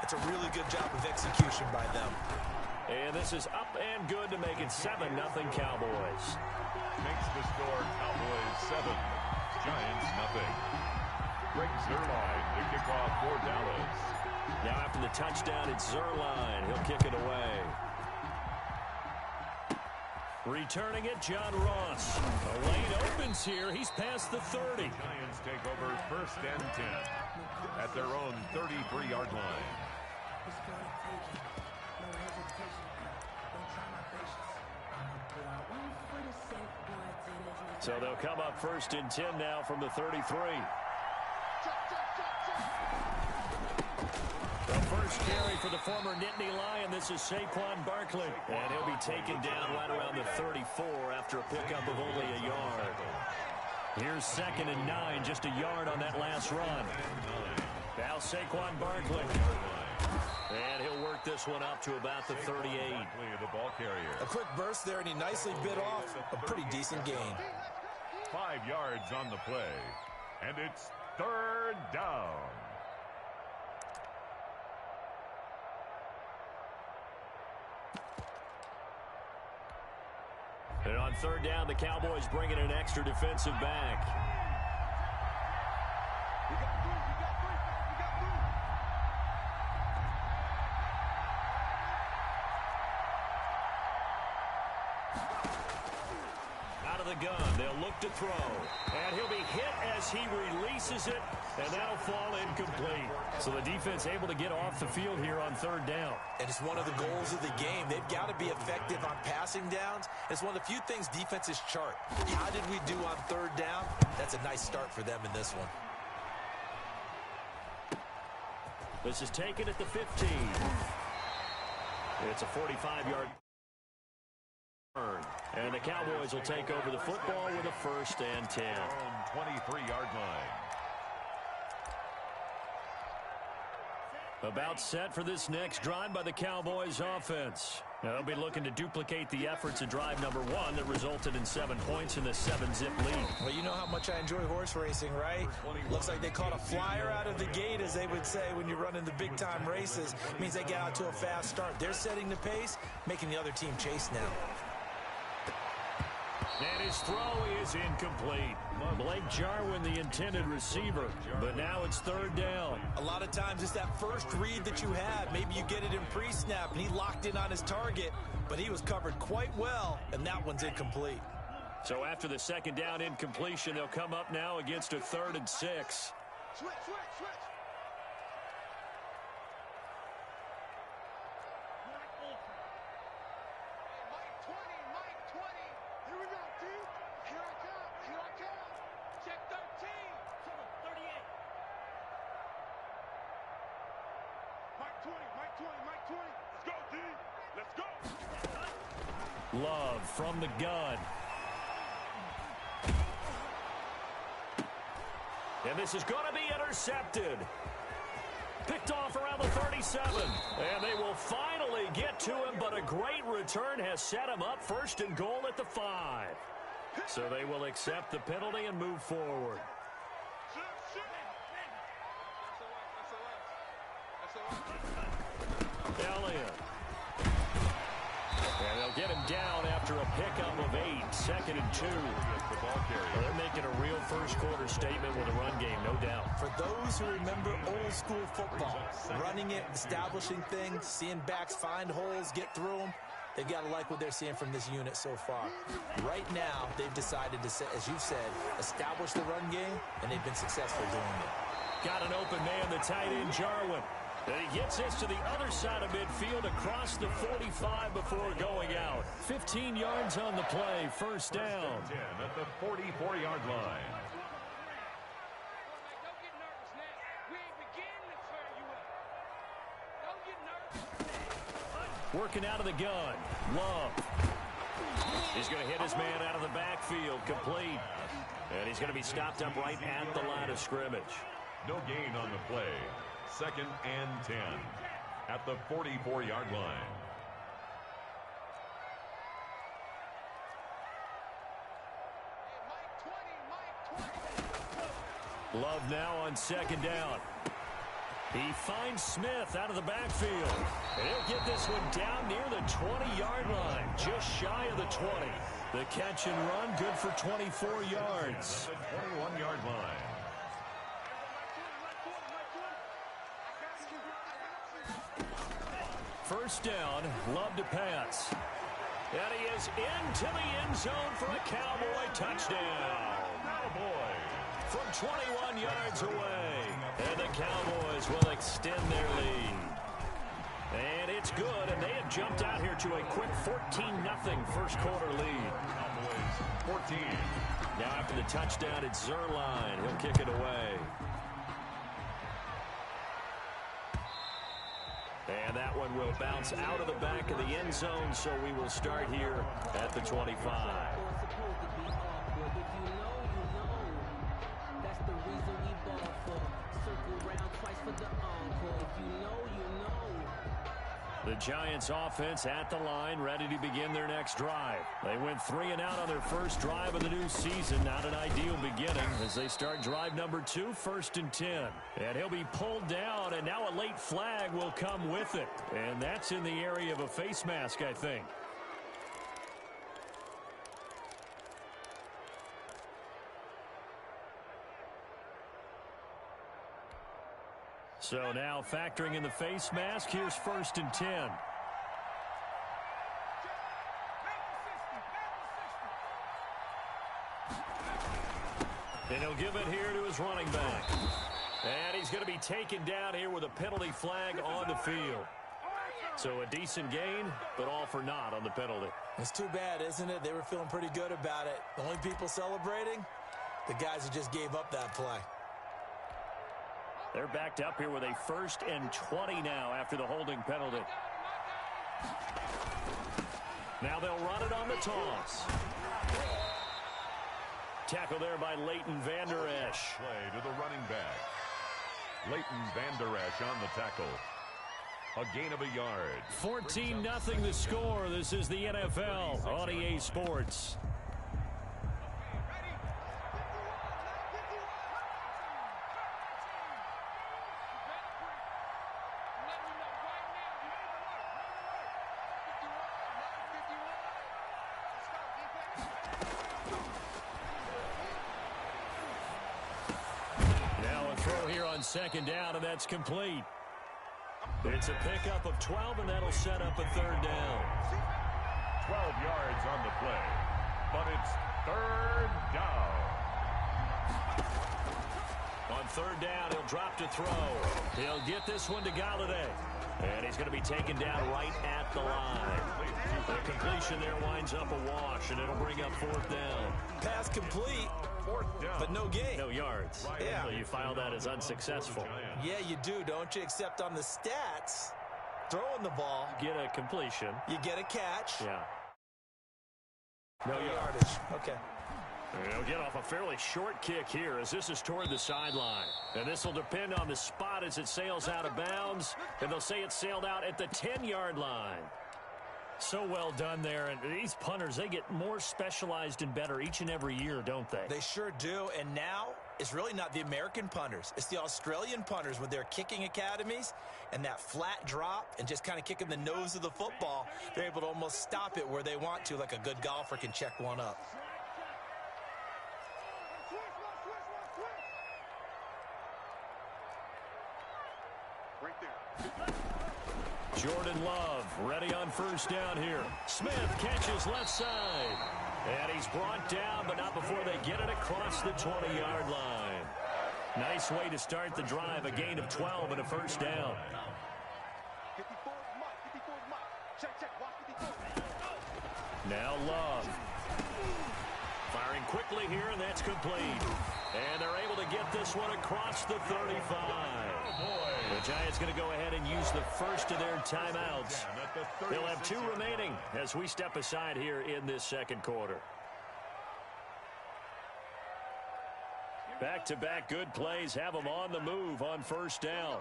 That's a really good job of execution by them. And this is up and good to make it 7-0 Cowboys. Makes the score Cowboys 7, Giants nothing. Greg Zuerlein to kick off for Dallas. Now after the touchdown, it's Zuerlein. He'll kick it away. Returning it, John Ross. A lane opens here. He's past the 30. Giants take over 1st and 10 at their own 33-yard line. So they'll come up 1st and 10 now from the 33. The first carry for the former Nittany Lion. This is Saquon Barkley. And he'll be taken down right around the 34 after a pickup of only a yard. Here's 2nd and 9, just a yard on that last run. Now Saquon Barkley. And he'll work this one up to about the 38. The ball carrier. A quick burst there, and he nicely bit off a pretty decent gain. 5 yards on the play. And it's 3rd down. And on 3rd down, the Cowboys bring in an extra defensive back. Out of the gun, they'll look to throw. And he'll be hit as he releases it, and that'll fall incomplete. So the defense able to get off the field here on 3rd down. And it's one of the goals of the game. They've got to be effective on passing downs. It's one of the few things defenses chart. How did we do on 3rd down? That's a nice start for them in this one. This is taken at the 15. It's a 45-yard turn. And the Cowboys will take over the football with a 1st and 10. 23-yard line. About set for this next drive by the Cowboys offense. Now they'll be looking to duplicate the efforts of drive number 1 that resulted in 7 points in the 7-zip lead. Well, you know how much I enjoy horse racing, right? Looks like they caught a flyer out of the gate, as they would say when you're running the big-time races. It means they get out to a fast start. They're setting the pace, making the other team chase now. And his throw is incomplete. Blake Jarwin, the intended receiver, but now it's 3rd down. A lot of times it's that first read that you have. Maybe you get it in pre-snap, and he locked in on his target, but he was covered quite well, and that one's incomplete. So after the 2nd down incompletion, they'll come up now against a 3rd and 6. Switch. Love from the gun. And this is going to be intercepted. Picked off around the 37. And they will finally get to him, but a great return has set him up 1st and goal at the 5. So they will accept the penalty and move forward. Elliott. And they'll get him down after a pickup of 8. 2nd and 2. They're making a real first-quarter statement with a run game, no doubt. For those who remember old-school football, running it, establishing things, seeing backs find holes, get through them, they've got to like what they're seeing from this unit so far. Right now, they've decided to, as you said, establish the run game, and they've been successful doing it. Got an open man, the tight end, Jarwin. And he gets this to the other side of midfield across the 45 before going out. 15 yards on the play, 1st down. 10 at the 44-yard line. Working out of the gun. Love. He's going to hit his man out of the backfield, complete. And he's going to be stopped up right at the line of scrimmage. No gain on the play. 2nd and 10 at the 44-yard line. Love now on 2nd down. He finds Smith out of the backfield. And he'll get this one down near the 20-yard line, just shy of the 20. The catch and run, good for 24 yards. The 21-yard line. First down, Love to pass. And he is into the end zone for a Cowboy touchdown. Cowboy. From 21 yards away. And the Cowboys will extend their lead. And it's good, and they have jumped out here to a quick 14-0 first quarter lead. Cowboys 14. Now after the touchdown, it's Zerline. He'll kick it away. And that one will bounce out of the back of the end zone, so we will start here at the 25. The Giants offense at the line, ready to begin their next drive. They went 3 and out on their first drive of the new season. Not an ideal beginning as they start drive number 2, 1st and 10. And he'll be pulled down, and now a late flag will come with it. And that's in the area of a face mask, I think. So now factoring in the face mask, here's 1st and 10. And he'll give it here to his running back. And he's going to be taken down here with a penalty flag on the field. So a decent gain, but all for naught on the penalty. It's too bad, isn't it? They were feeling pretty good about it. The only people celebrating, the guys who just gave up that play. They're backed up here with a 1st and 20 now after the holding penalty. Now they'll run it on the toss. Tackle there by Leighton Vander Esch. Play to the running back. Leighton Vander Esch on the tackle. A gain of a yard. 14-0 the score. This is the NFL on EA Sports. Second down, and that's complete. It's a pickup of 12, and that'll set up a 3rd down. 12 yards on the play, but it's 3rd down. On 3rd down, he'll drop to throw. He'll get this one to Galladay. And he's going to be taken down right at the line. The completion there winds up a wash, and it'll bring up 4th down. Pass complete, but no gain. No yards. Yeah. So you file that as unsuccessful. Yeah, you do, don't you? Except on the stats, throwing the ball. Get a completion. You get a catch. Yeah. No yardage. Okay. He'll get off a fairly short kick here as this is toward the sideline. And this will depend on the spot as it sails out of bounds. And they'll say it sailed out at the 10-yard line. So well done there. And these punters, they get more specialized and better each and every year, don't they? They sure do. And now it's really not the American punters. It's the Australian punters with their kicking academies and that flat drop and just kind of kicking the nose of the football. They're able to almost stop it where they want to, like a good golfer can check one up. Jordan Love ready on 1st down here. Smith catches left side. And he's brought down, but not before they get it across the 20-yard line. Nice way to start the drive. A gain of 12 and a 1st down. Now Love. Firing quickly here, and that's complete. And they're able to get this one across the 35. The Giants going to go ahead and use the first of their timeouts. They'll have 2 remaining as we step aside here in this 2nd quarter. Back-to-back good plays have them on the move on 1st down.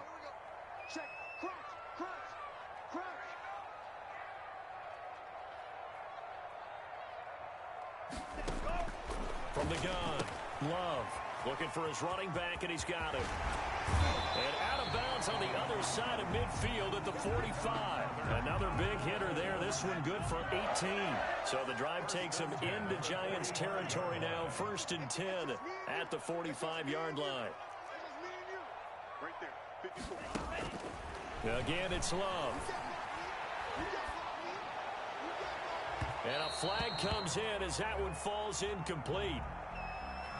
From the gun, Love looking for his running back, and he's got it. And out of bounds on the near side of midfield at the 45. Another big hitter there. This one good for 18. So the drive takes them into Giants territory now. 1st and 10 at the 45-yard line. Again, it's Love. And a flag comes in as that one falls incomplete.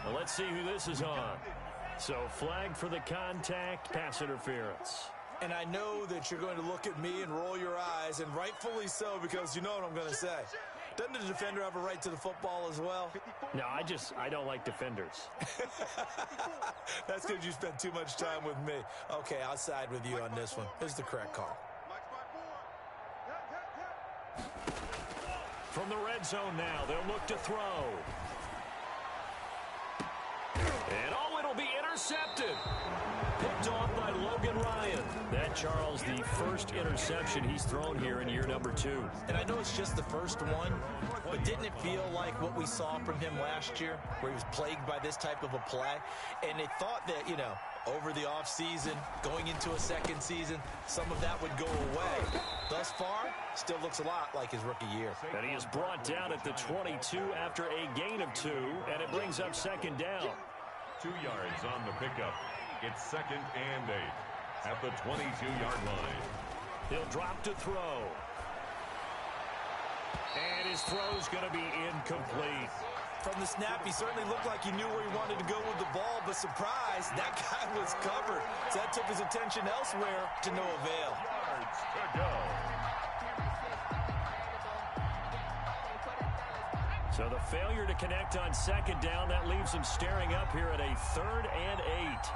Well, let's see who this is on. So flag for the contact, pass interference. And I know that you're going to look at me and roll your eyes, and rightfully so, because you know what I'm going to say. Doesn't the defender have a right to the football as well? No, I don't like defenders. That's because you spent too much time with me. Okay, I'll side with you on this one. This is the correct call. From the red zone now, they'll look to throw. And it'll be intercepted. Picked off by Logan Ryan. That, Charles, the first interception he's thrown here in year number 2. And I know it's just the first one, but didn't it feel like what we saw from him last year, where he was plagued by this type of a play? And they thought that, over the offseason, going into a second season, some of that would go away. Thus far, still looks a lot like his rookie year. And he is brought down at the 22 after a gain of 2, and it brings up 2nd down. 2 yards on the pickup. It's 2nd and 8 at the 22-yard line. He'll drop to throw. And his throw's going to be incomplete. From the snap, he certainly looked like he knew where he wanted to go with the ball, but surprise, that guy was covered. So that took his attention elsewhere to no avail. Yards to go. So the failure to connect on 2nd down, that leaves him staring up here at a 3rd and 8.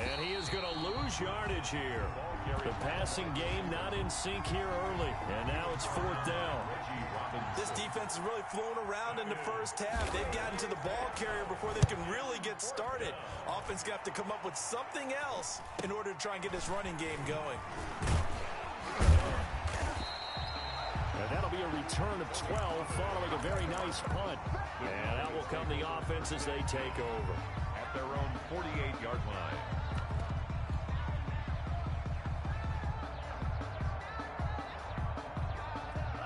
And he is going to lose yardage here. The passing game not in sync here early. And now it's 4th down. This defense is really flown around in the first half. They've gotten to the ball carrier before they can really get started. Offense got to come up with something else in order to try and get this running game going. And that'll be a return of 12 following a very nice punt. And that will come the offense as they take over. At their own 48-yard line.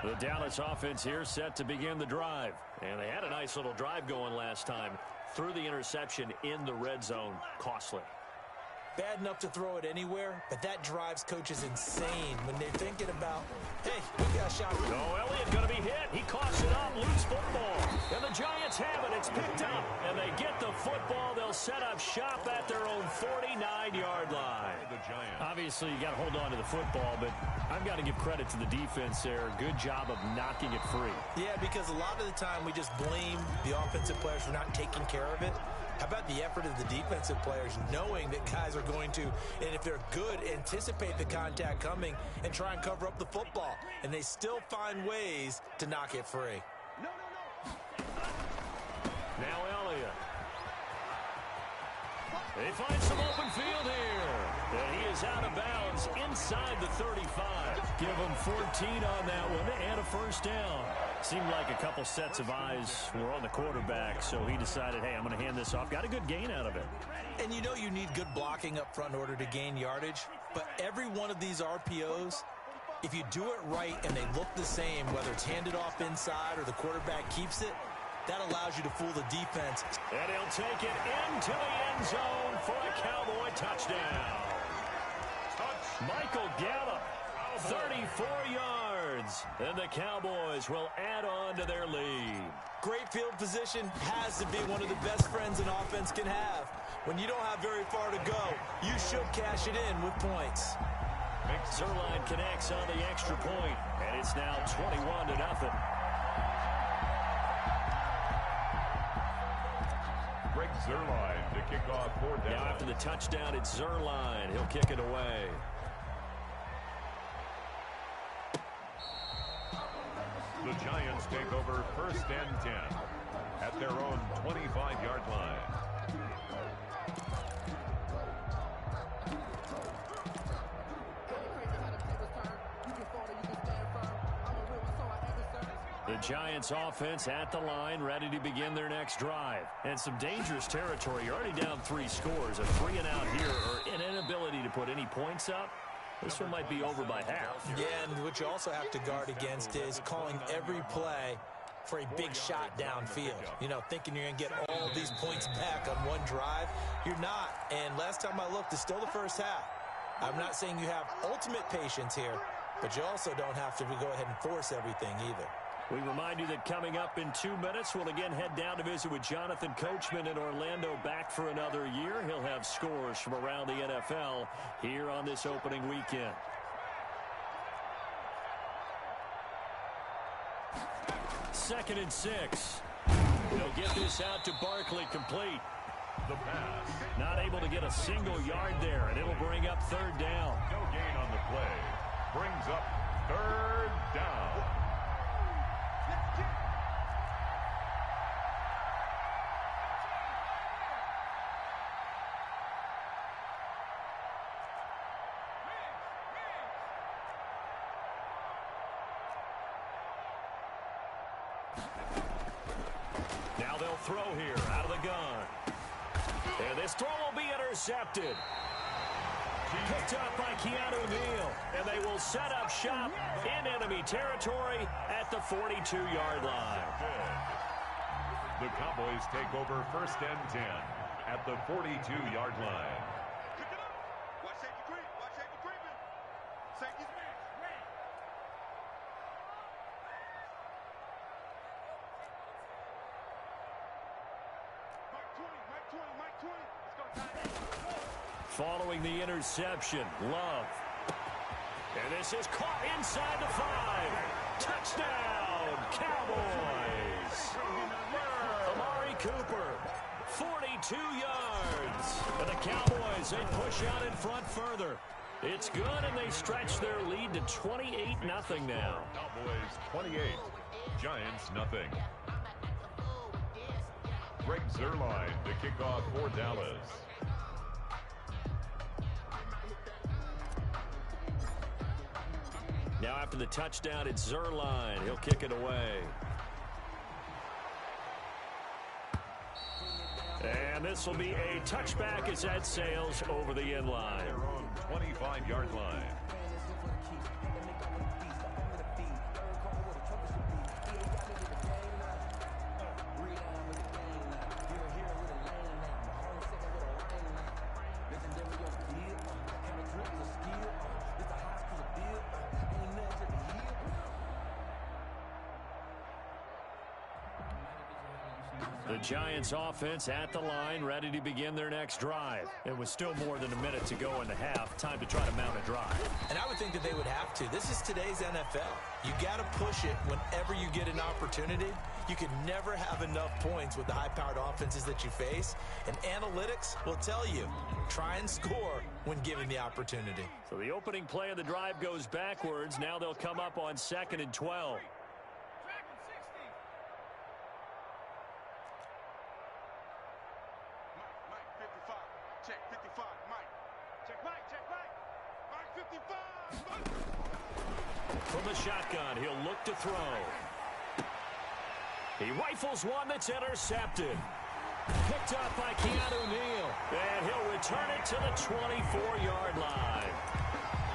The Dallas offense here set to begin the drive. And they had a nice little drive going last time. Threw the interception in the red zone. Costly. Bad enough to throw it anywhere, but that drives coaches insane when they're thinking about, hey, we got a shot. No, Elliott going to be hit. He coughs it up, loose football. And the Giants have it. It's picked up. And they get the football. They'll set up shop at their own 49-yard line. Obviously, you got to hold on to the football, but I've got to give credit to the defense there. Good job of knocking it free. Yeah, because a lot of the time we just blame the offensive players for not taking care of it. How about the effort of the defensive players knowing that guys are going to, and if they're good, anticipate the contact coming and try and cover up the football. And they still find ways to knock it free. Now Elliott. They find some open field here. And he is out of bounds inside the 35. Give him 14 on that one and a 1st down. Seemed like a couple sets of eyes were on the quarterback, so he decided, hey, I'm going to hand this off. Got a good gain out of it. And you know you need good blocking up front in order to gain yardage, but every one of these RPOs, if you do it right and they look the same, whether it's handed off inside or the quarterback keeps it, that allows you to fool the defense. And he'll take it into the end zone for a Cowboy touchdown. Michael Gallup, 34 yards. And the Cowboys will add on to their lead. Great field position has to be one of the best friends an offense can have. When you don't have very far to go, you should cash it in with points. Zerline connects on the extra point, and it's now 21-0. Greg Zerline to kick off 4th down. Now after the touchdown, it's Zerline. He'll kick it away. The Giants take over 1st and 10 at their own 25-yard line. The Giants offense at the line, ready to begin their next drive. And some dangerous territory. You're already down 3 scores. A 3-and-out here, or an inability to put any points up. This one might be over by half. Yeah, and what you also have to guard against is calling every play for a big shot downfield. You know, thinking you're going to get all these points back on one drive. You're not. And last time I looked, it's still the first half. I'm not saying you have ultimate patience here, but you also don't have to go ahead and force everything either. We remind you that coming up in 2 minutes, we'll again head down to visit with Jonathan Coachman in Orlando, back for another year. He'll have scores from around the NFL here on this opening weekend. Second and 6. He'll get this out to Barkley, complete. The pass. Not able to get a single yard there, and it'll bring up 3rd down. No gain on the play. Brings up 3rd down. Now they'll throw here out of the gun. And this throw will be intercepted. Picked up by Keanu Neal. And they will set up shop in enemy territory at the 42-yard line. The Cowboys take over 1st and 10 at the 42-yard line. Pick it up. Watch safety creep. Watch safety creeping. Safety's man. Mike 20. Let's go. Following the interception, Love. And this is caught inside the 5. Touchdown, Cowboys. Amari Cooper, 42 yards. And the Cowboys, they push out in front further. It's good, and they stretch their lead to 28-0 now. Cowboys 28, Giants nothing. Greg Zuerlein to kick off for Dallas. Now after the touchdown, it's Zuerlein. He'll kick it away. And this will be a touchback as that sails over the end line. Their own 25-yard line. The Giants offense at the line, ready to begin their next drive. It was still more than a minute to go in the half. Time to try to mount a drive. And I would think that they would have to. This is today's NFL. You got to push it whenever you get an opportunity. You can never have enough points with the high-powered offenses that you face. And analytics will tell you, try and score when given the opportunity. So the opening play of the drive goes backwards. Now they'll come up on 2nd and 12. Check 55, Mike. Check Mike. Mike 55. From the shotgun, he'll look to throw. He rifles one that's intercepted. Picked up by Keanu Neal. And he'll return it to the 24-yard line.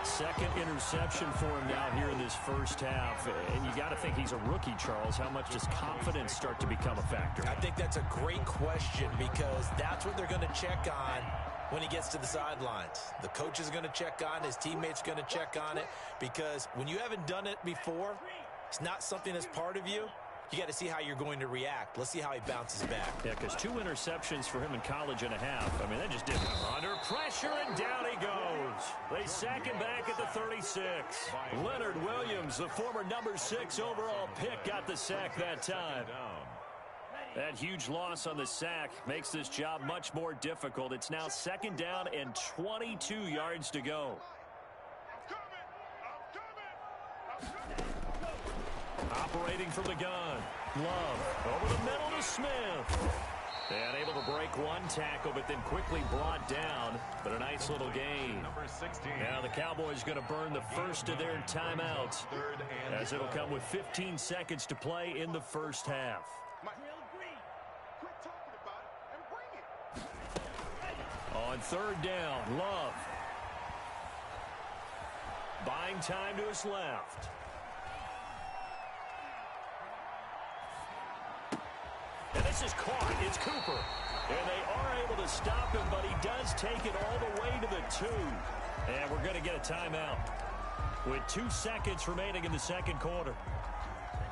Second interception for him now here in this first half. And you got to think he's a rookie, Charles. How much does confidence start to become a factor? I think that's a great question because that's what they're going to check on when he gets to the sidelines. The coach is going to check on, his teammates going to check on it, because when you haven't done it before, it's not something that's part of you. You got to see how you're going to react. Let's see how he bounces back. Yeah, because 2 interceptions for him in college and a half. I mean, that just didn't. Under pressure, and down he goes. They sack him back at the 36. Leonard Williams, the former number 6 overall pick, got the sack that time. That huge loss on the sack makes this job much more difficult. It's now 2nd down and 22 yards to go. Operating from the gun. Love over the middle to Smith. And able to break one tackle, but then quickly brought down. But a nice little gain. Number 16. Now the Cowboys going to burn the first of their timeouts, as it'll come with 15 seconds to play in the first half. Quit talking about it and bring it. On third down, Love. Buying time to his left. And this is caught. It's Cooper. And they are able to stop him, but he does take it all the way to the 2. And we're going to get a timeout with 2 seconds remaining in the second quarter.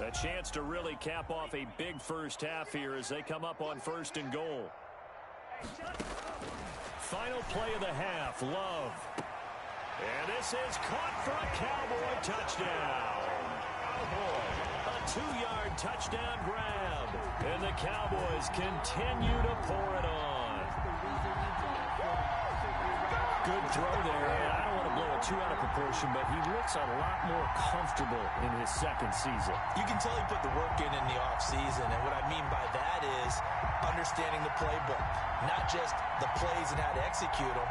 A chance to really cap off a big first half here as they come up on first and goal. Final play of the half, Love. And this is caught for a Cowboy touchdown. A 2-yard touchdown grab. And the Cowboys continue to pour it on. Good throw there. And I don't want to blow it too out of proportion, but he looks a lot more comfortable in his second season. You can tell he put the work in the offseason, and what I mean by that is understanding the playbook. Not just the plays and how to execute them,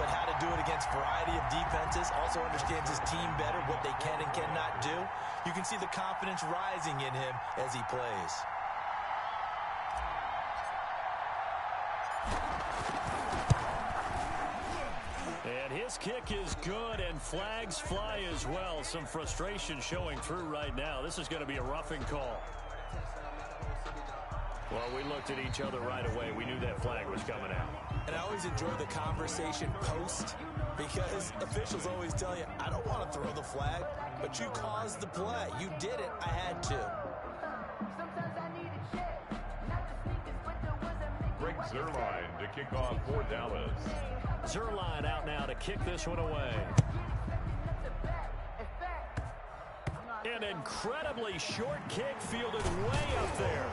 but how to do it against a variety of defenses. Also understands his team better, what they can and cannot do. You can see the confidence rising in him as he plays. And his kick is good, and flags fly as well. Some frustration showing through right now. This is going to be a roughing call. Well, we looked at each other right away. We knew that flag was coming out. And I always enjoy the conversation post, because officials always tell you, I don't want to throw the flag, but you caused the play. You did it. I had to. Greg Zuerlein to kick off for Dallas. Zuerlein out now to kick this one away. An incredibly short kick fielded way up there.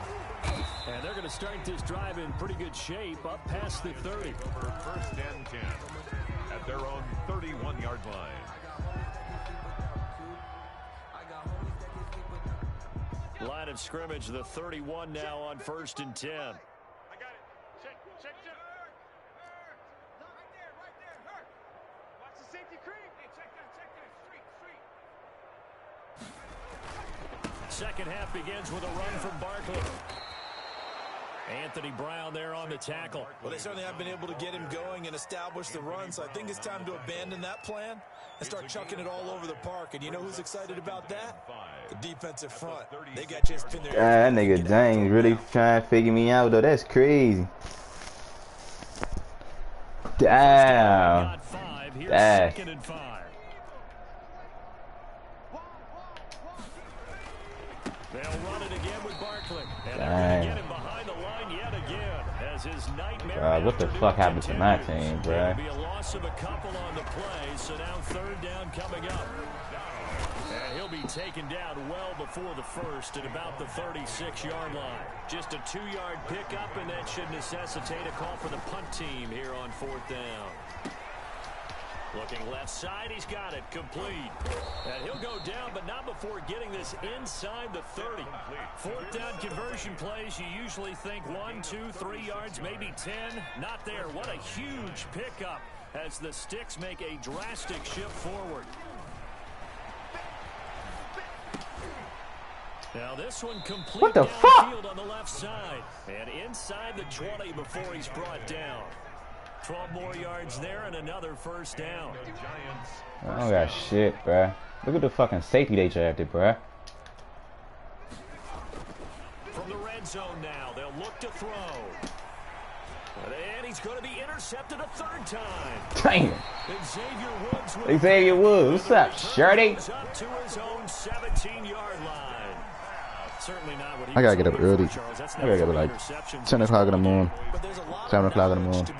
And they're going to start this drive in pretty good shape up past the 30. For first and 10 at their own 31-yard line. Line of scrimmage, the 31 now on first and 10. I got it. Check. No, right there. Hurt. Watch the safety creep. Hey, check that. Street. Second half begins with a run from Barkley. Anthony Brown there on the tackle. Well, they certainly have been able to get him going and establish the run, so I think it's time to abandon that plan and start chucking it all over the park. And you know who's excited about that? The defensive front. They got just pinned there. That nigga James really trying to figure me out, though. That's crazy. Damn. Damn. Second and 5. They'll run it again with Barkley. And they're going to get him behind the line yet again as his nightmare. What the fuck happened to my team, bro? There'll be a loss of a couple on the play, so now third down coming up. And he'll be taken down well before the first at about the 36-yard line. Just a 2-yard pickup, and that should necessitate a call for the punt team here on fourth down. Looking left side, he's got it complete. And he'll go down, but not before getting this inside the 30. Fourth down conversion plays, you usually think 1, 2, 3 yards, maybe 10. Not there. What a huge pickup as the Sticks make a drastic shift forward. Now this one complete what the downfield fuck? On the left side. And inside the 20 before he's brought down. 12 more yards there and another first down. I don't got shit, bruh. Look at the fucking safety they drafted, bruh. From the red zone now, they'll look to throw. And he's going to be intercepted a third time. Damn. Xavier Woods, what's up, Shirty? Up to his own 17-yard line. Certainly not what he I gotta get up early. I gotta get up like 10 o'clock in the morning. 7 o'clock in the morning.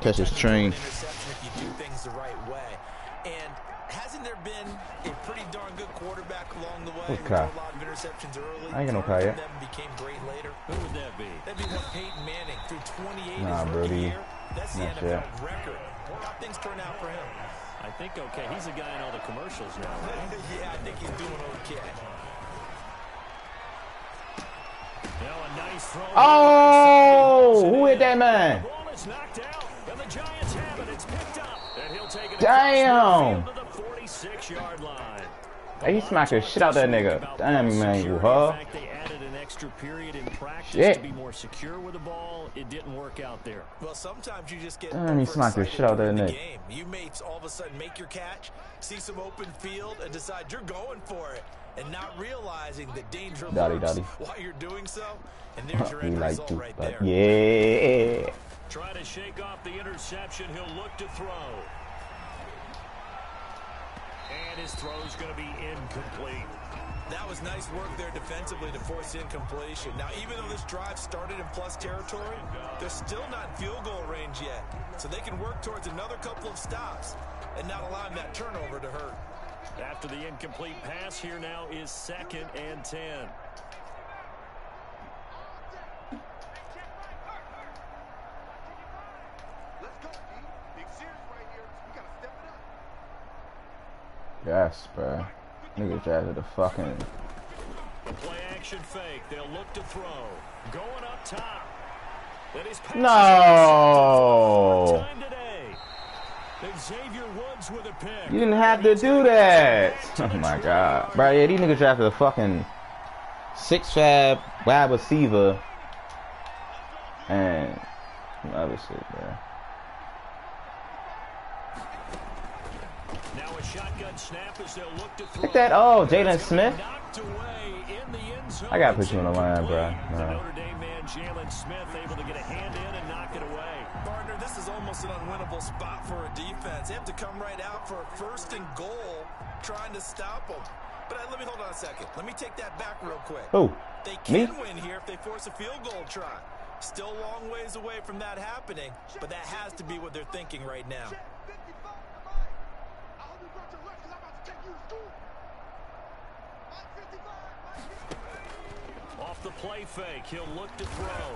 Catch this train. If you do things the right way. And hasn't there been a pretty darn good quarterback along the way? Who's Kyle? A lot of interceptions early. I ain't got no Kyle yet. Them became great later. Who would that be? That'd be one Peyton Manning through 28 Nah, his Brody. rookie year. That's the Not NFL yet. record. How things turn out for him? I think okay. He's a guy in all the commercials now, right? Yeah, I think he's doing okay. Now a nice throw. Oh, who hit that man? The ball is knocked out, and the Giants have it. It's picked up, and he'll take it Damn. to the 46-yard line. Hey, he smacked the shit out that nigga. Damn, man, you huh? They added an extra period in practice to be more secure with the ball. It didn't work out there. Well, sometimes you just get Damn, he smacked the shit out that nigga. You may all of a sudden make your catch, see some open field, and decide you're going for it, and not realizing the danger lurks while you're doing so. And there's your end result right there. Yeah. Try to shake off the interception. He'll look to throw. And his throw's going to be incomplete. That was nice work there defensively to force incompletion. Now, even though this drive started in plus territory, they're still not in field goal range yet. So they can work towards another couple of stops and not allowing that turnover to hurt. After the incomplete pass, here now is 2nd and 10. Let's go, D. Big series right here. We got to step it up. Yes, bro. Nigga drafted the fucking. The play action fake. They'll look to throw. Going up top. No. Xavier Woods with a pick. You didn't have to do that. Oh my god, bro. Yeah, these niggas drafted a fucking 6'5" wide receiver and some other shit, bro. Now a shotgun snap as they'll look to throw. Look at that. Oh, Jalen Smith. I gotta put you on the line, bro. Notre Dame man Jalen Smith able to get a hand in and knock it away. Partner, this is almost an unwinnable spot for a defense. They have to come right out for a 1st and goal, trying to stop them. But let me hold on a second. Let me take that back real quick. Who? They can win here if they force a field goal try. Still a long ways away from that happening, but that has to be what they're thinking right now. Off the play fake, he'll look to throw.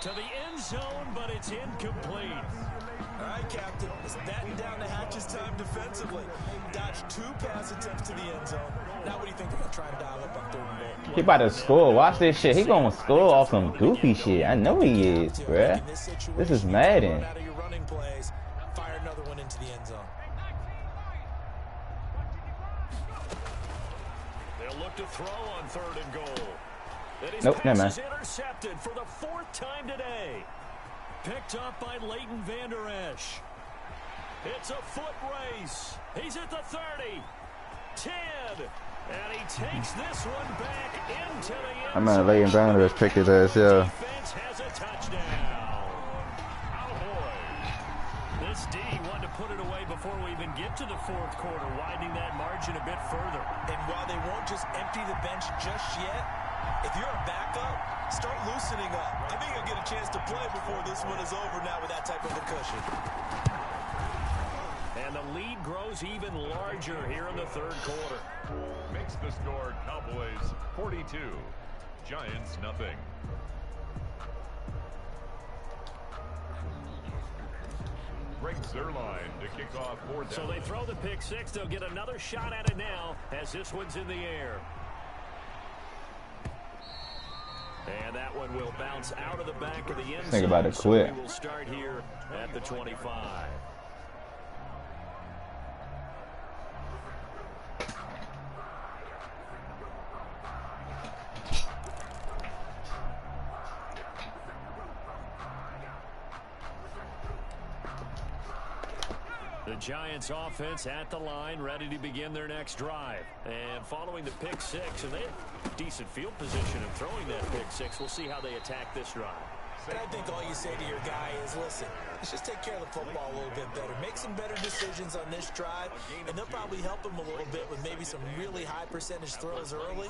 To the end zone, but it's incomplete. All right, Captain. It's batting down the hatches time defensively. Dodged 2 pass attempts to the end zone. Now what do you think they're going to try and dial up on 3rd and goal? He about to score. Watch this shit. He gonna score off some goofy shit. I know he is, bruh. This is Madden. Out of your running plays, fire another one into the end zone. They'll look to throw on 3rd and goal. Nope, never mind. Intercepted for the 4th time today. Picked up by Leighton Vander Esch. It's a foot race. He's at the 30. 10. And he takes this one back into the end zone. I'm gonna Leighton Vander Esch picked his ass, yeah. Defense has a touchdown. Oh boy. This D wanted to put it away before we even get to the 4th quarter, widening that margin a bit further. And while they won't just empty the bench just yet, if you're a backup, start loosening up. I think you'll get a chance to play before this one is over now with that type of a cushion. And the lead grows even larger here in the 3rd quarter. Makes the score Cowboys 42, Giants nothing. Greg Zerline to kick off 4th. So they throw the pick 6. They'll get another shot at it now as this one's in the air. And that one will bounce out of the back of the end zone. Think about it quick. So we will start here at the 25. The Giants offense at the line, ready to begin their next drive. And following the pick 6, and they have decent field position in throwing that pick 6. We'll see how they attack this drive. And I think all you say to your guy is, listen, let's just take care of the football a little bit better. Make some better decisions on this drive, and they'll probably help him a little bit with maybe some really high percentage throws early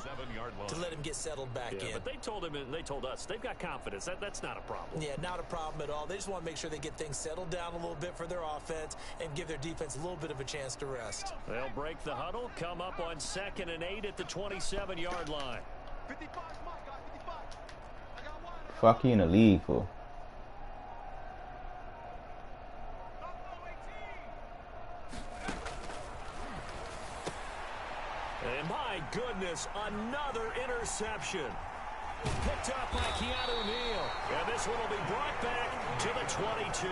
to let him get settled back in. But they told him and they told us they've got confidence. That's not a problem. Yeah, not a problem at all. They just want to make sure they get things settled down a little bit for their offense and give their defense a little bit of a chance to rest. They'll break the huddle, come up on 2nd and 8 at the 27-yard line. 55, my guy, 55. I got one. Fuck you in the league for. And my goodness, another interception. Picked up by Keanu Neal. And this one will be brought back to the 22.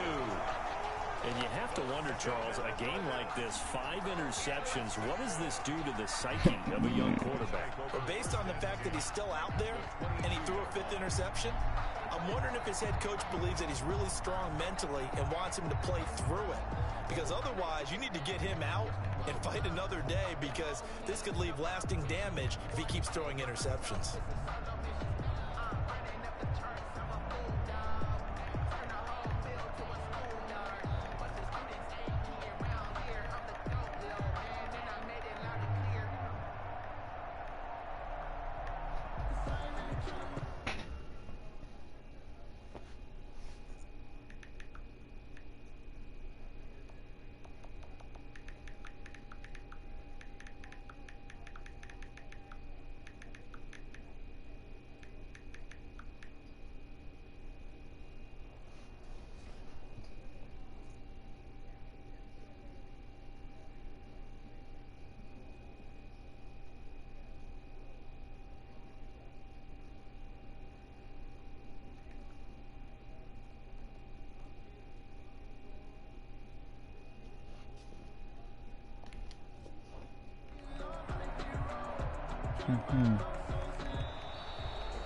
And you have to wonder, Charles, a game like this, 5 interceptions, what does this do to the psyche of a young quarterback? Well, based on the fact that he's still out there and he threw a 5th interception, I'm wondering if his head coach believes that he's really strong mentally and wants him to play through it. Because otherwise, you need to get him out and fight another day, because this could leave lasting damage if he keeps throwing interceptions.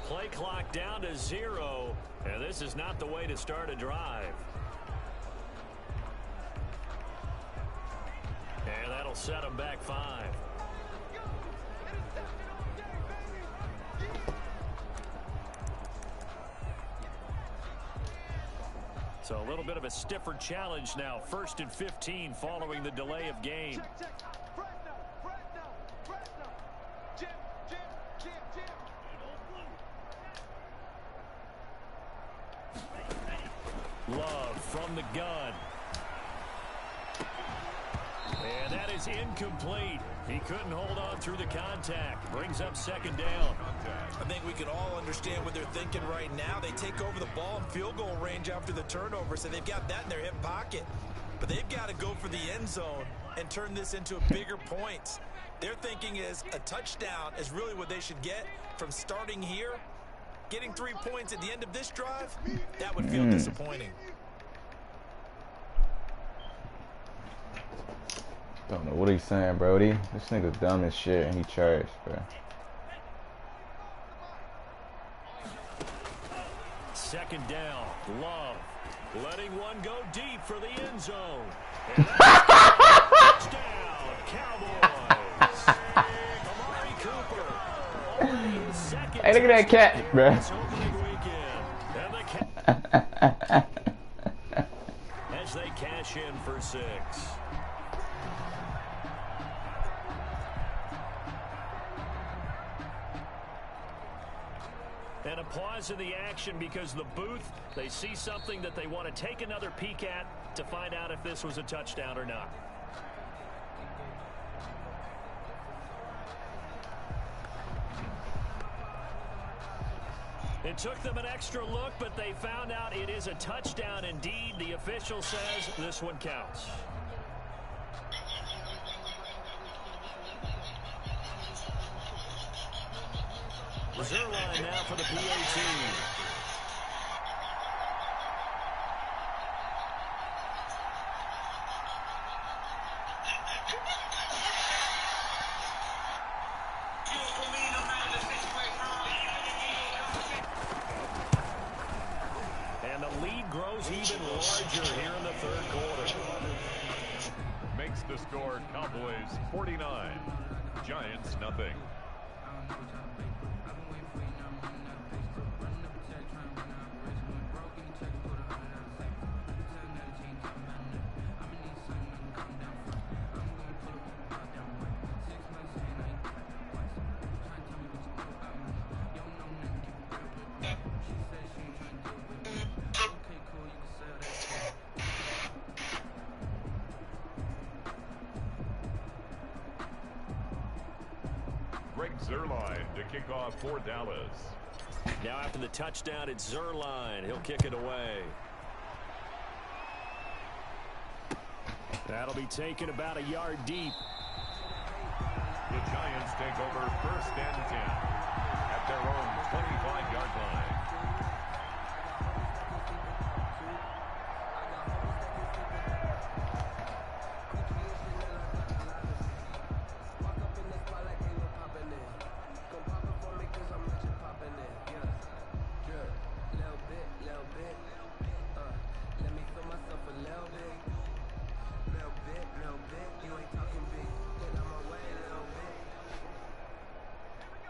Play clock down to 0, and this is not the way to start a drive. And that'll set them back 5. So a little bit of a stiffer challenge now. 1st and 15 following the delay of game. Love from the gun. And that is incomplete. He couldn't hold on through the contact. Brings up 2nd down. I think we can all understand what they're thinking right now. They take over the ball in field goal range after the turnover, so they've got that in their hip pocket. But they've got to go for the end zone and turn this into a bigger points. Their thinking is a touchdown is really what they should get from starting here. Getting 3 points at the end of this drive, that would feel disappointing. Don't know what he's saying, Brody. This nigga's dumb as shit and he trash, bro. 2nd down. Love letting one go deep for the end zone. And touchdown, Cowboys. Amari Cooper. Hey, look at that cat, bro. As they cash in for 6. And a pause in the action because the booth, they see something that they want to take another peek at to find out if this was a touchdown or not. It took them an extra look, but they found out it is a touchdown indeed. The official says this one counts. Zerline now for the PAT. And the lead grows even larger here in the 3rd quarter. Makes the score Cowboys 49, Giants nothing. Zerline to kick off for Dallas. Now after the touchdown, it's Zerline. He'll kick it away. That'll be taken about a yard deep. The Giants take over 1st and 10 at their own 25-yard line.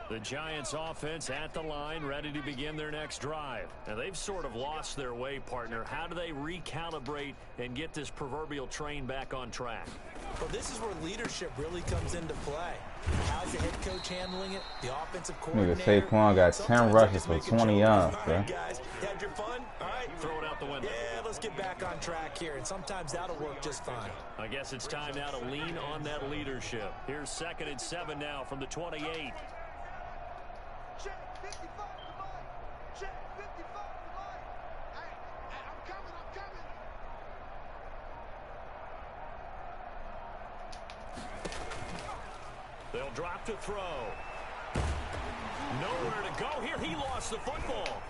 The Giants offense at the line, ready to begin their next drive. Now, they've sort of lost their way, partner. How do they recalibrate and get this proverbial train back on track? Well, this is where leadership really comes into play. How's the head coach handling it? The offensive coordinator. Nigga Saquon got 10 rushes for 20 yards, bro. All right, guys, you had your fun? All right. Throw it out the window. Yeah, let's get back on track here, and sometimes that'll work just fine. I guess it's time now to lean on that leadership. Here's 2nd and 7 now from the 28. Check 55 to line. Check 55 to line. Hey, I'm coming, I'm coming. They'll drop to throw. Nowhere to go here. He lost the football.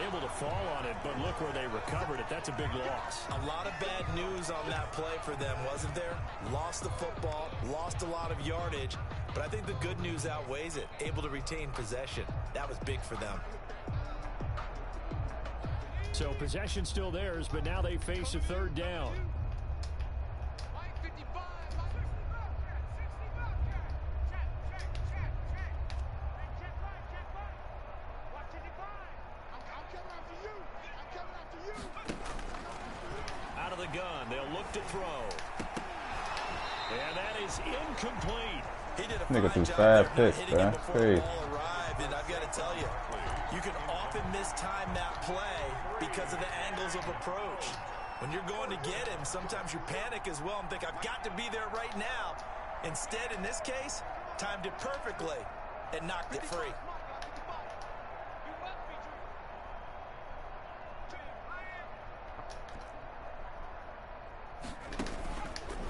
Able to fall on it, but look where they recovered it. That's a big loss. A lot of bad news on that play for them, wasn't there? Lost the football, lost a lot of yardage, but I think the good news outweighs it. Able to retain possession. That was big for them. So possession still theirs, but now they face a 3rd down. Out of the gun, they'll look to throw. And that is incomplete. He did a Nigga fine threw job 5 there picks, hitting bro. it before Crazy. the ball arrived, and I've got to tell you, you can often mistime that play because of the angles of approach. When you're going to get him, sometimes you panic as well and think, I've got to be there right now. Instead, in this case, timed it perfectly and knocked it free.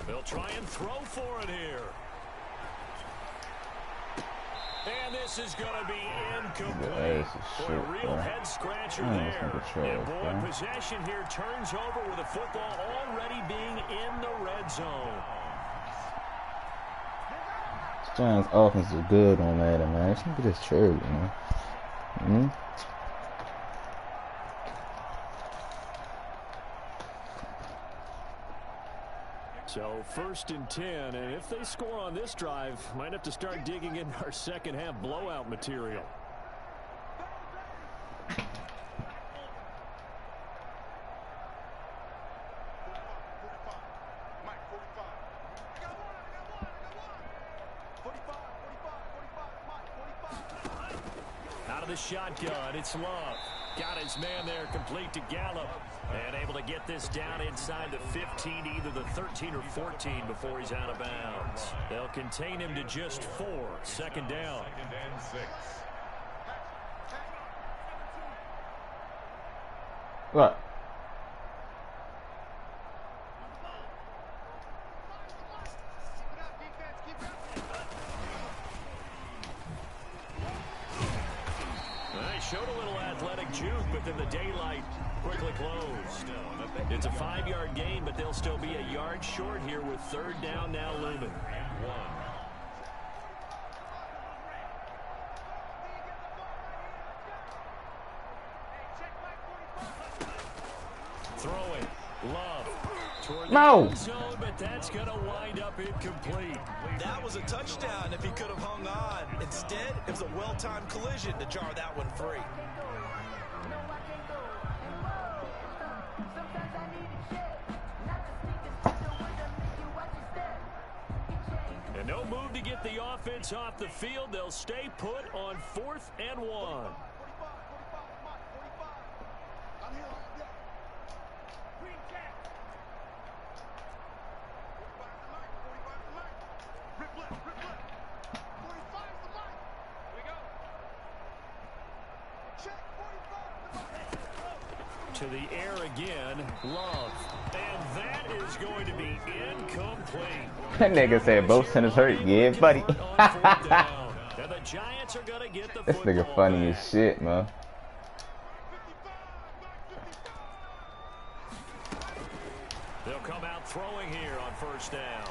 They'll try and throw for it here. And this is going to be incomplete. Boy, a real head scratcher there. And boy, possession here turns over with the football already being in the red zone. Giants offense is good on that, man. This nigga just cherry, man. So 1st and 10, and if they score on this drive, might have to start digging in our second half blowout material. Out of the shotgun, it's Love. Got his man there, complete to Gallup. And able to get this down inside the 15, either the 13 or 14 before he's out of bounds. They'll contain him to just 4. 2nd down. 2nd and 6. Look. They showed a little athletic juke, but then the daylight quickly closed. It's a 5-yard gain, but they'll still be a yard short here with 3rd down now looming. And 1. Throwing. Love. Toward the No. end zone, but that's going to wind up incomplete. That was a touchdown if he could have hung on. Instead, it was a well-timed collision to jar that one free. And no move to get the offense off the field. They'll stay put on 4th and 1. To the air again, Love. And that is going to be incomplete. That nigga said both centers hurt. Yeah, buddy. And the Giants are going to get the This football nigga funny back. as shit, man. They'll come out throwing here on first down.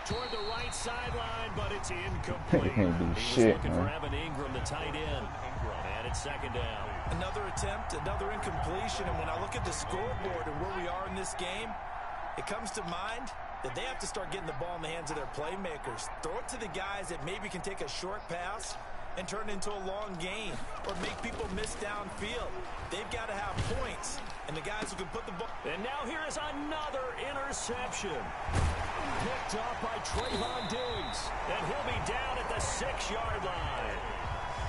Toward the right sideline, but it's incomplete. He can't do He shit, was looking man. for Evan Ingram, the tight end. And it's second down. Another attempt, another incompletion, and when I look at the scoreboard and where we are in this game, it comes to mind that they have to start getting the ball in the hands of their playmakers. Throw it to the guys that maybe can take a short pass and turn it into a long gain or make people miss downfield. They've got to have points, and the guys who can put the ball. And now here is another interception. Picked up by Trayvon Diggs. And he'll be down at the 6-yard line.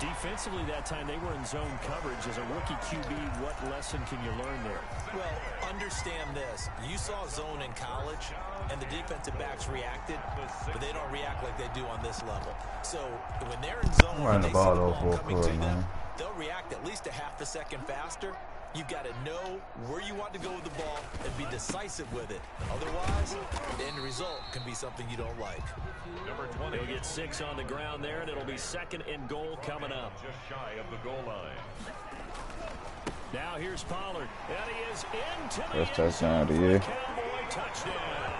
Defensively that time, they were in zone coverage. As a rookie QB, what lesson can you learn there? Well, understand this. You saw zone in college, and the defensive backs reacted, but they don't react like they do on this level. So when they're in zone, when they see the ball coming to them, they'll react at least a half a second faster. You've got to know where you want to go with the ball and be decisive with it. Otherwise, the end result can be something you don't like. Number 20. He'll get 6 on the ground there, and it'll be second and goal coming up. Just shy of the goal line. Now here's Pollard. And he is into the First touchdown of the year. Cowboy touchdown.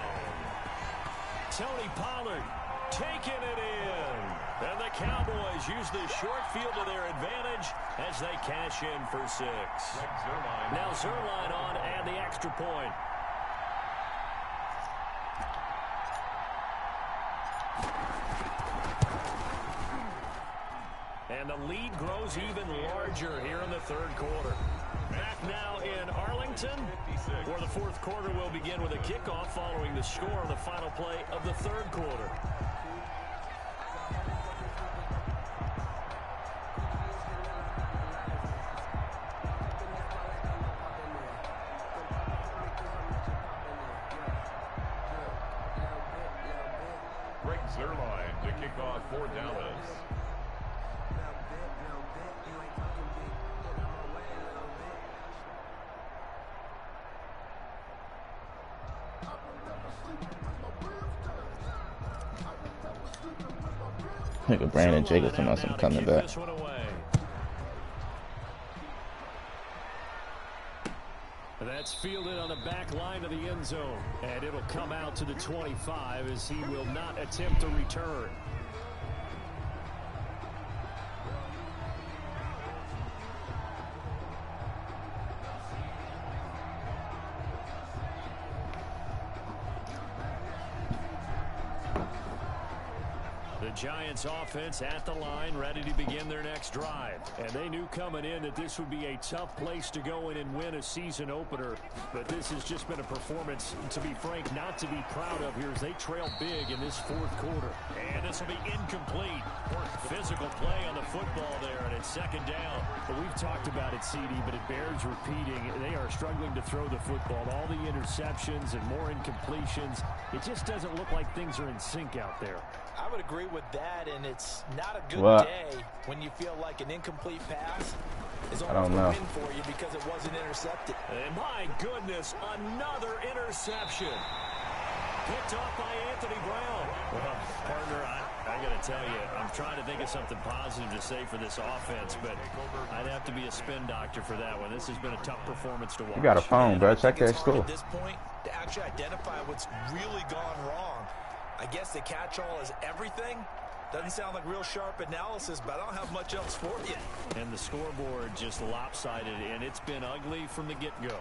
Tony Pollard taking it in. And the Cowboys use the short field to their advantage as they cash in for 6. Now Zerline on and the extra point. And the lead grows even larger here in the third quarter. Back now in Arlington, where the fourth quarter will begin with a kickoff following the score of the final play of the third quarter. Zerline to kick off for Dallas. Nigga Brandon Jacobson must have coming back. That's fielded on the back line of the end zone. And it'll come out to the 25 as he will not attempt a return. The Giants offense at the line, ready to begin their next drive. And they knew coming in that this would be a tough place to go in and win a season opener. But this has just been a performance, to be frank, not to be proud of here as they trail big in this fourth quarter. And this will be incomplete. Physical play on the football there, and it's second down. But we've talked about it, CD, but it bears repeating. They are struggling to throw the football. All the interceptions and more incompletions. It just doesn't look like things are in sync out there. I would agree with that, and it's not a good day when you feel like an incomplete pass is almost a win for you because it wasn't intercepted. And my goodness, another interception. Picked off by Anthony Brown. Well, partner, I got to tell you, I'm trying to think of something positive to say for this offense, but I'd have to be a spin doctor for that one. This has been a tough performance to watch. You got a phone, bro. Check that score. At this point, to actually identify what's really gone wrong. I guess the catch-all is everything. Doesn't sound like real sharp analysis, but I don't have much else for you. And the scoreboard just lopsided, and it's been ugly from the get-go.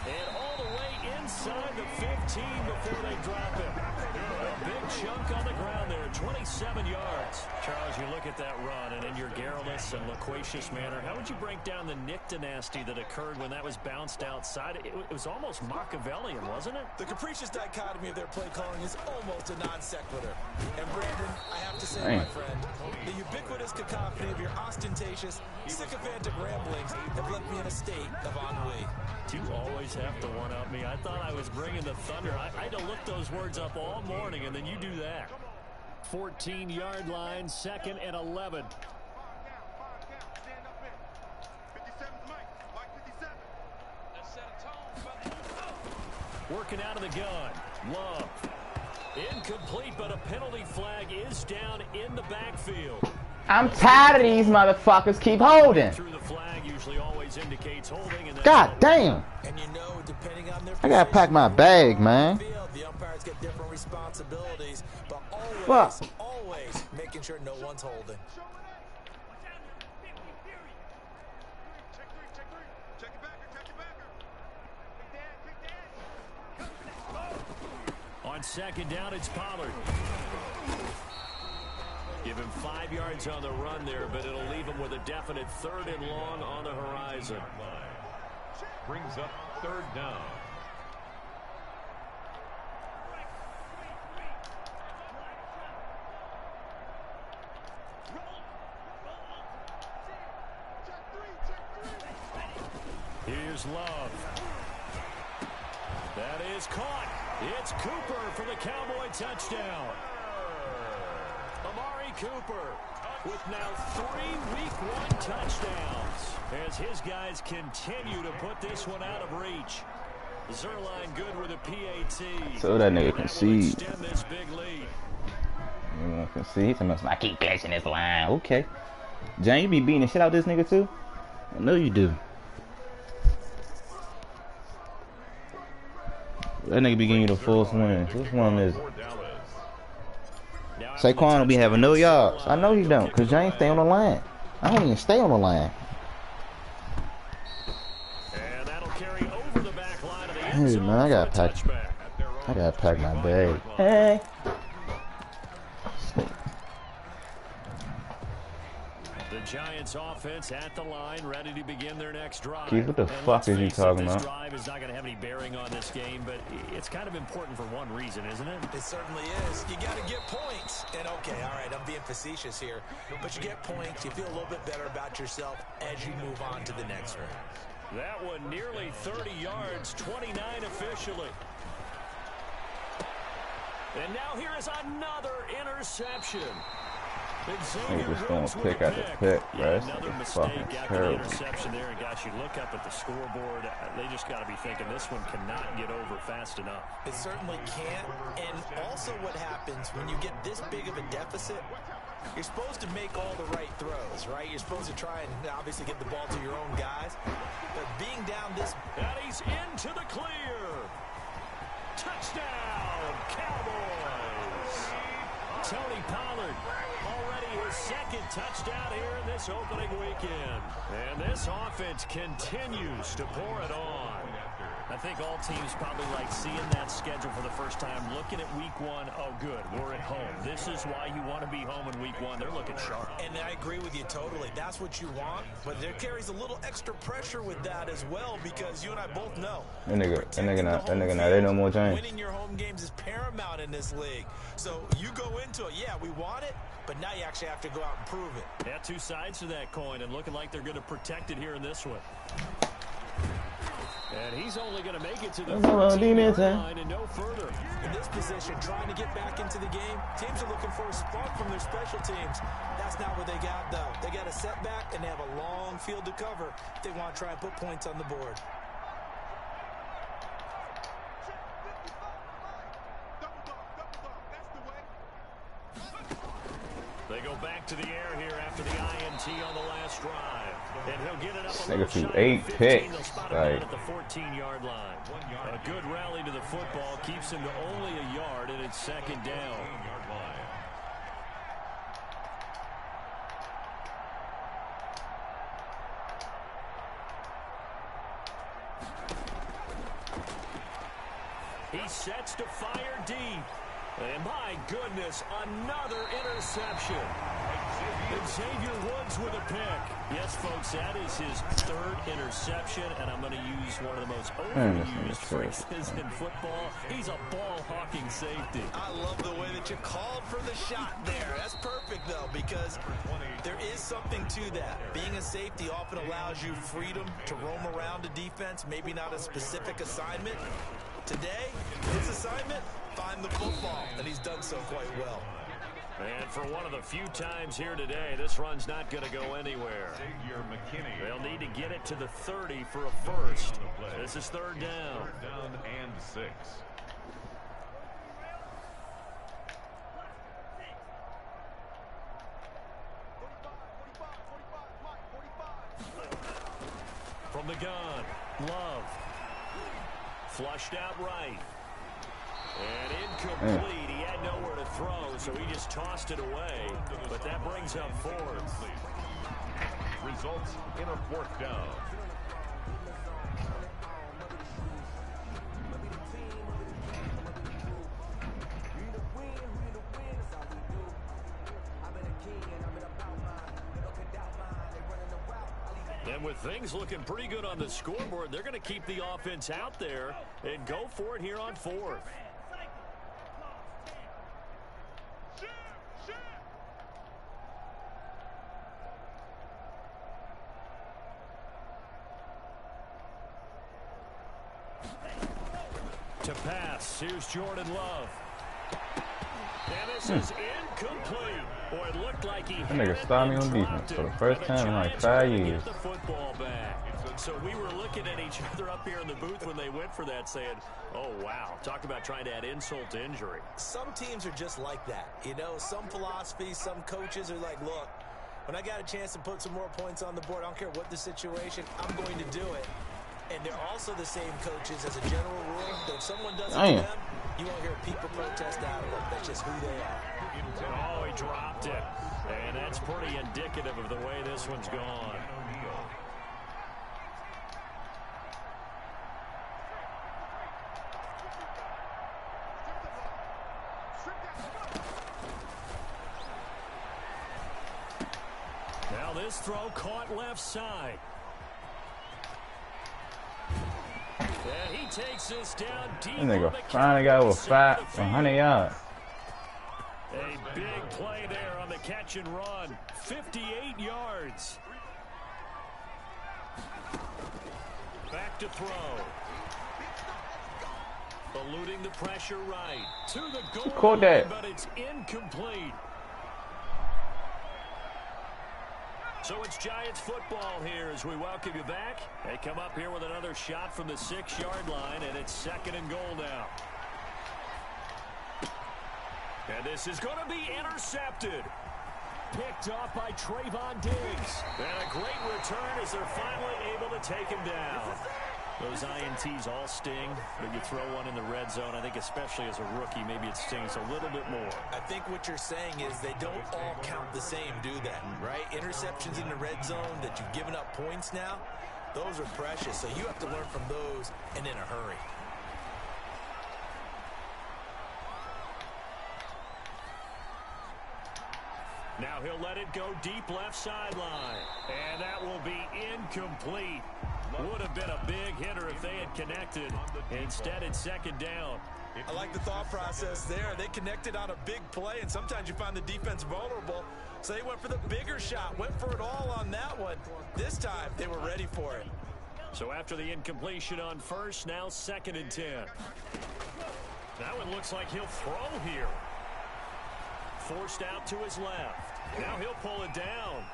And all the way inside the 15 before they drop him. A big chunk on the ground there, 27 yards. Charles, you look at that run, and in your garrulous and loquacious manner, how would you break down the Nick dynasty that occurred when that was bounced outside? It was almost Machiavellian, wasn't it? The capricious dichotomy of their play calling is almost a non sequitur. And Brandon, I have to say, my friend, the ubiquitous cacophony of your ostentatious, sycophantic ramblings have left me in a state of ennui. You always have to one-up me. I thought I was bringing the thunder. I had to look those words up all morning, and then you do that. 14-yard line, 2nd and 11. Working out of the gun. Love. Incomplete, but a penalty flag is down in the backfield. I'm tired of these motherfuckers keep holding. Through the flag usually always indicates holding, and God damn. And you know, depending on their I gotta pack my bag, man. The umpires get different responsibilities, but always making sure no one's holding. On second down, it's Pollard. Give him 5 yards on the run there, but it'll leave him with a definite 3rd and long on the horizon. Brings up 3rd down. Here's Love. That is caught. It's Cooper for the Cowboy touchdown. Amari Cooper with now 3 Week 1 touchdowns as his guys continue to put this one out of reach. Zerline good with a PAT. So that nigga concede. Extend this big lead. You concede? I keep catching this line. Okay. Jane, you be beating the shit out of this nigga too? I know you do. That nigga be giving you the full swing. Which one is it? Saquon don't be having no yards. I know he don't, cause James stay on the line. I don't even stay on the line. And that'll carry over the back line of the end Hey zone man, I gotta pack my bag. Hey. The Giants offense at the line, ready to begin their next drive. Keith, what the fuck is you talking about? This drive is not going to have any bearing on this game, but it's kind of important for one reason, isn't it? It certainly is. You got to get points. And okay, all right, I'm being facetious here, but you get points, you feel a little bit better about yourself as you move on to the next round. That one nearly 30 yards, 29 officially. And now here is another interception. He's just going to pick at the pick, bro. Another mistake after the interception there. And gosh, you look up at the scoreboard, they just got to be thinking this one cannot get over fast enough. It certainly can't. And also what happens when you get this big of a deficit, you're supposed to make all the right throws, right? You're supposed to try and obviously get the ball to your own guys. But being down this... And he's into the clear. Touchdown, Cowboys. Tony Pollard, already his 2nd touchdown here in this opening weekend. And this offense continues to pour it on. I think all teams probably like seeing that schedule for the first time, looking at Week 1. Oh, good, we're at home. This is why you want to be home in Week 1. They're looking sharp. And I agree with you totally. That's what you want. But there carries a little extra pressure with that as well, because you and I both know. That nigga not there no more Giants. Winning your home games is paramount in this league. So you go into it, yeah, we want it, but now you actually have to go out and prove it. Yeah, 2 sides to that coin, and looking like they're going to protect it here in this one. And he's only going to make it to the 14-yard line and no further. In this position, trying to get back into the game, teams are looking for a spark from their special teams. That's not what they got, though. They got a setback, and they have a long field to cover if they want to try and put points on the board. They go back to the air here after the INT on the last drive. And he'll get it up a Nigga threw little 8 picks. They'll spot him Like, at the 14-yard line. A good rally to the football keeps him to only a yard, and it's 2nd down. He sets to fire deep. And my goodness, another interception. Xavier Woods with a pick. Yes, folks, that is his 3rd interception, and I'm going to use one of the most overused phrases in football. He's a ball-hawking safety. I love the way that you called for the shot there. That's perfect, though, because there is something to that. Being a safety often allows you freedom to roam around a defense, maybe not a specific assignment. Today, his assignment, find the football, and he's done so quite well. And for one of the few times here today, this run's not going to go anywhere. They'll need to get it to the 30 for a first. This is 3rd down. 3rd down and 6. From the gun, Love. Flushed out right. And incomplete. He had nowhere to throw, so he just tossed it away. But that brings up fourth. Results in a 4th down. And with things looking pretty good on the scoreboard, they're going to keep the offense out there and go for it here on 4th. To pass, here's Jordan Love. And this is incomplete. Boy, it looked like he that nigga stopped me on defense for the first time in like 5 years. The football back. So we were looking at each other up here in the booth when they went for that, saying, oh, wow, talk about trying to add insult to injury. Some teams are just like that. You know, some philosophies, some coaches are like, look, when I got a chance to put some more points on the board, I don't care what the situation, I'm going to do it. And they're also the same coaches as a general rule that if someone does it to them, you won't hear people protest out of them. That's just who they are. Oh, he dropped it. And that's pretty indicative of the way this one's gone. Now this throw caught left side. And he takes this down deep. That nigga finally got over 100 yards. A big play there on the catch and run. 58 yards. Back to throw. Eluding the pressure right. To the goal line, but it's incomplete. So it's Giants football here as we welcome you back. They come up here with another shot from the 6-yard line, and it's 2nd and goal now. And this is going to be intercepted. Picked off by Trayvon Diggs. And a great return as they're finally able to take him down. Those INTs all sting, but you throw one in the red zone, I think especially as a rookie, maybe it stings a little bit more. I think what you're saying is they don't all count the same, do they? Right? Interceptions in the red zone that you've given up points now, those are precious. So you have to learn from those and in a hurry. Now he'll let it go deep left sideline. And that will be incomplete. Would have been a big hitter if they had connected. Instead, it's 2nd down. I like the thought process there. They connected on a big play, and sometimes you find the defense vulnerable. So they went for the bigger shot, went for it all on that one. This time, they were ready for it. So after the incompletion on first, now 2nd and 10. That one looks like he'll throw here. Forced out to his left. Now he'll pull it down.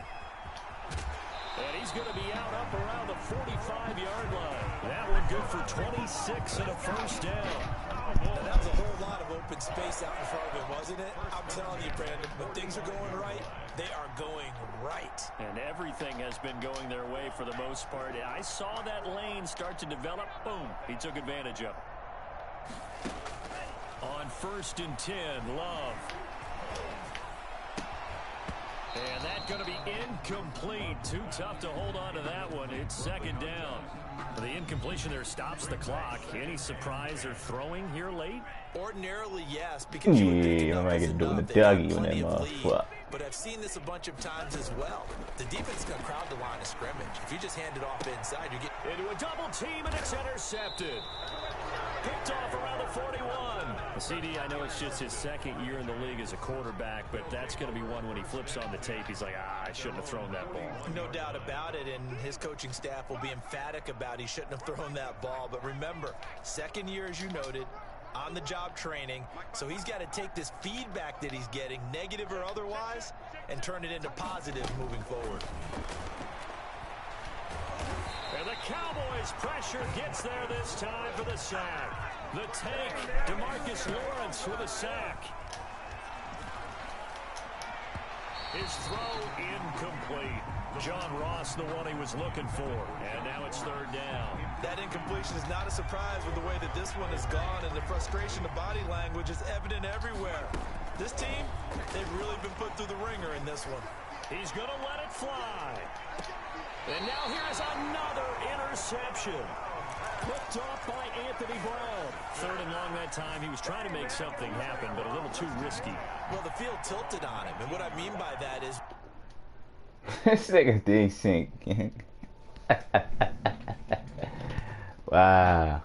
And he's going to be out up around the 45-yard line. That one good for 26 and a first down. And that was a whole lot of open space out in front of him, wasn't it? I'm telling you, Brandon, when things are going right, they are going right. And everything has been going their way for the most part. I saw that lane start to develop. Boom. He took advantage of it. On 1st and 10, Love. And that's going to be incomplete. Too tough to hold on to that one. It's 2nd down. The incompletion there stops the clock. Any surprise they're throwing here late? Ordinarily, yes, because you would think enough is enough. They have plenty of lead. But I've seen this a bunch of times as well. The defense is going to crowd the line of scrimmage. If you just hand it off inside, you get into a double team, and it's intercepted. Picked off around the 41. The CD, I know it's just his 2nd year in the league as a quarterback, but that's going to be one when he flips on the tape. He's like, I shouldn't have thrown that ball. No doubt about it, and his coaching staff will be emphatic about he shouldn't have thrown that ball. But remember, 2nd year, as you noted, on-the-job training, so he's got to take this feedback that he's getting, negative or otherwise, and turn it into positive moving forward. And the Cowboys' pressure gets there this time for the sack. The tank, DeMarcus Lawrence with a sack. His throw incomplete. John Ross, the one he was looking for. And now it's third down. That incompletion is not a surprise with the way that this one has gone, and the frustration of body language is evident everywhere. This team, they've really been put through the ringer in this one. He's going to let it fly. And now here's another interception. Picked off by Anthony Brown. Third and long that time. He was trying to make something happen, but a little too risky. Well, the field tilted on him, and what I mean by that is... This nigga decent. Wow.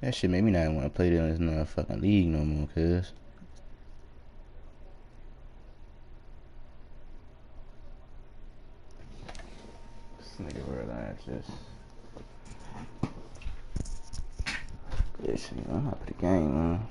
That shit made me not want to play in this motherfucking league no more, cuz. This nigga realized just... Yeah, shit, I'm not play the game, man.